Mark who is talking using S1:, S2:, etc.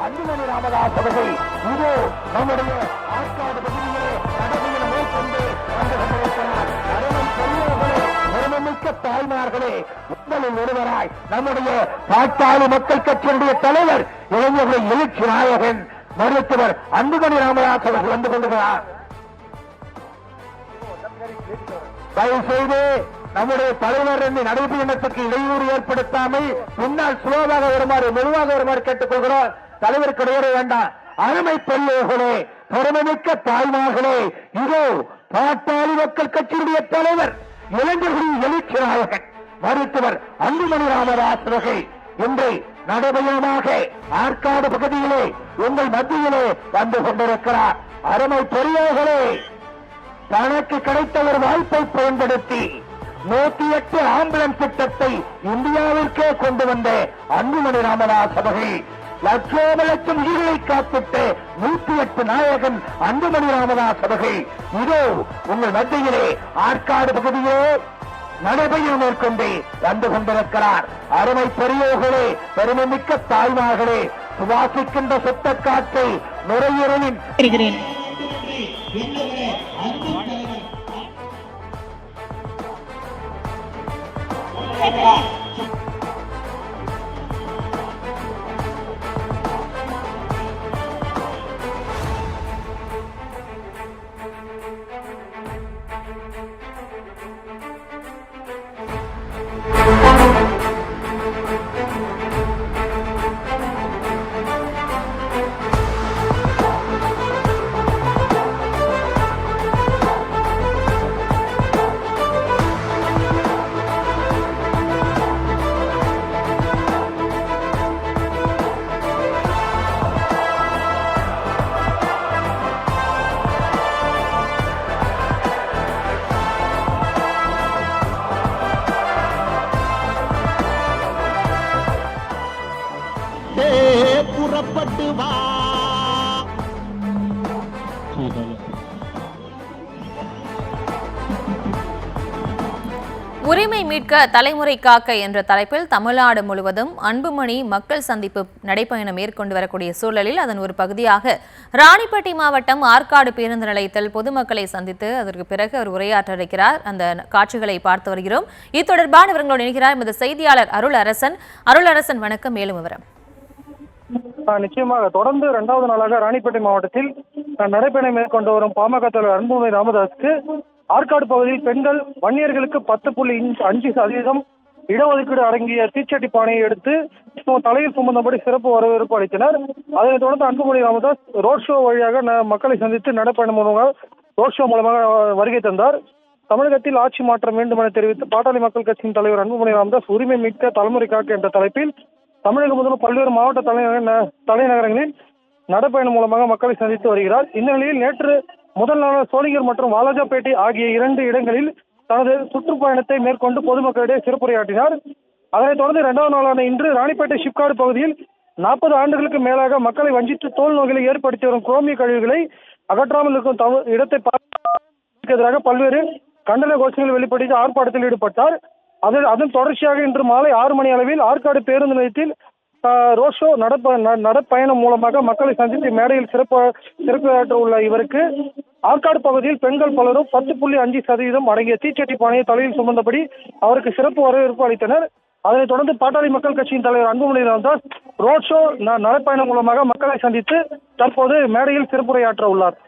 S1: அன்புமணி ராமதாஸ் அவர்கள் இதோ நம்முடைய ஆற்காடு பகுதியிலே நடமையில் மேற்கொண்டு வந்து கொண்டிருக்கிறார். பெருமைமிக்க தாய்மார்களே, உங்களில் ஒருவராய் நம்முடைய பாட்டாளி மக்கள் கட்சியினுடைய தலைவர் இளைஞர்களை எழுச்சி நாயகன் மருத்துவர் அன்புமணி ராமதாஸ் அவர்கள் வந்து கொண்டிருக்கிறார். தயவு செய்து நம்முடைய தலைவர் நடைபயணத்துக்கு இடையூறு ஏற்படுத்தாமல் பின்னால் சுலோவாக வருமாறு மெதுவாக வருமாறு கேட்டுக் கொள்கிறோம். தலைவருக்கு இடையூறு வேண்டாம். அருமை பெரியவர்களே, பெருமைமிக்க தாய்மார்களே, இதோ பாட்டாளி மக்கள் கட்சியினுடைய தலைவர் இளைஞர்களின் எழுச்சி நாயகன் மருத்துவர் அன்புமணி ராமதாஸ் அவர்கள் இன்று நடைபயணமாக ஆற்காடு பகுதியிலே உங்கள் மத்தியிலே வந்து கொண்டிருக்கிறார். அருமை பெரியவர்களே, தனக்கு கிடைத்த ஒரு வாய்ப்பை பயன்படுத்தி 108 ஆம்புலன்ஸ் திட்டத்தை இந்தியாவிற்கே கொண்டு வந்த அன்புமணி ராமதாஸ் அவர்கள் லட்சோப லட்சம் உயிர்களை காப்பிட்டு 108 நாயகன் அன்புமணி ராமதாஸ் அவர்கள் இதோ உங்கள் மத்தியிலே ஆற்காடு பகுதியே நடைபயணம் மேற்கொண்டு வந்து கொண்டிருக்கிறார். அருமை பெரியோர்களே, பெருமைமிக்க தாய்மார்களே, சுவாசிக்கின்ற சுத்த காற்றை நுரையீரலின் புறப்பட்டு வா.
S2: உரிமை மீட்க தலைமுறை காக்க என்ற தலைப்பில் தமிழ்நாடு முழுவதும் அன்புமணி மக்கள் சந்திப்பு நடைபயணம் மேற்கொண்டு வரக்கூடிய சூழலில் அதன் ஒரு பகுதியாக ராணிப்பேட்டை மாவட்டம் ஆற்காடு பேருந்து நிலையத்தில் பொதுமக்களை சந்தித்து அதற்கு பிறகு அவர் உரையாற்ற இருக்கிறார். அந்த காட்சிகளை பார்த்து வருகிறோம். இது தொடர்பான விவரங்களோடு இணைகிறார் எமது செய்தியாளர் அருளரசன். வணக்கம். மேலும் விவரம்.
S3: நிச்சயமாக தொடர்ந்து 2வது நாளாக ராணிப்பேட்டை மாவட்டத்தில் நடைபயணம் மேற்கொண்டு வரும் பாமக தலைவர் அன்புமணி ராமதாஸுக்கு ஆற்காடு பகுதியில் பெண்கள் வன்னியர்களுக்கு 10.5% இடஒதுக்கீடு அடங்கிய தீச்சட்டி பானையை எடுத்து தலையில் சுமந்தபடி சிறப்பு வரவேற்பு அளித்தனர். அதனைத் தொடர்ந்து அன்புமணி ராமதாஸ் ரோட் ஷோ வழியாக மக்களை சந்தித்து நடைபயணம் மூலமாக ரோட் ஷோ மூலமாக வருகை தந்தார். தமிழகத்தில் ஆட்சி மாற்றம் வேண்டும் என தெரிவித்து பாட்டாளி மக்கள் கட்சியின் தலைவர் அன்புமணி ராமதாஸ் உரிமை மீட்க தலைமுறை காக்க என்ற தலைப்பில் தமிழகம் முதலும் பல்வேறு மாவட்ட தலைநகரங்களில் நடைபயணம் மூலமாக மக்களை சந்தித்து வருகிறார். இந்த நிலையில் நேற்று முதல் நாள் சோளிங்கர் மற்றும் வாலாஜாபேட்டை ஆகிய 2 இடங்களில் தனது சுற்றுப்பயணத்தை மேற்கொண்டு பொதுமக்களிடையே சிறப்புரையாற்றினார். அதனைத் தொடர்ந்து 2வது நாளான இன்று ராணிப்பேட்டை ஷிப்காடு பகுதியில் 40 ஆண்டுகளுக்கு மேலாக மக்களை வஞ்சித்து தோல் நோய்களை ஏற்படுத்தி வரும் குரோமிய கழிவுகளை அகற்றாமல் இருக்கும் இடத்தை எதிராக பல்வேறு கண்டன கோஷங்கள் வெளிப்படுத்தி ஆர்ப்பாட்டத்தில் ஈடுபட்டார். அதன் தொடர்ச்சியாக இன்று மாலை 6 மணி அளவில் ஆற்காடு பேருந்து நிலையத்தில் ரோட் ஷோ நடப்பயணம் மூலமாக மக்களை சந்தித்து மேடையில் சிறப்பாற்ற உள்ள இவருக்கு ஆற்காடு பகுதியில் பெண்கள் பலரும் 10.5% அடங்கிய தீச்சட்டி பானையை தலையில் சுமந்தபடி அவருக்கு சிறப்பு வரவேற்பு அளித்தனர். அதனைத் தொடர்ந்து பாட்டாளி மக்கள் கட்சியின் தலைவர் அன்புமணி ராமதாஸ் ரோட் ஷோ நடப்பயணம் மூலமாக மக்களை சந்தித்து தற்போது மேடையில் சிறப்புரையாற்ற உள்ளார்.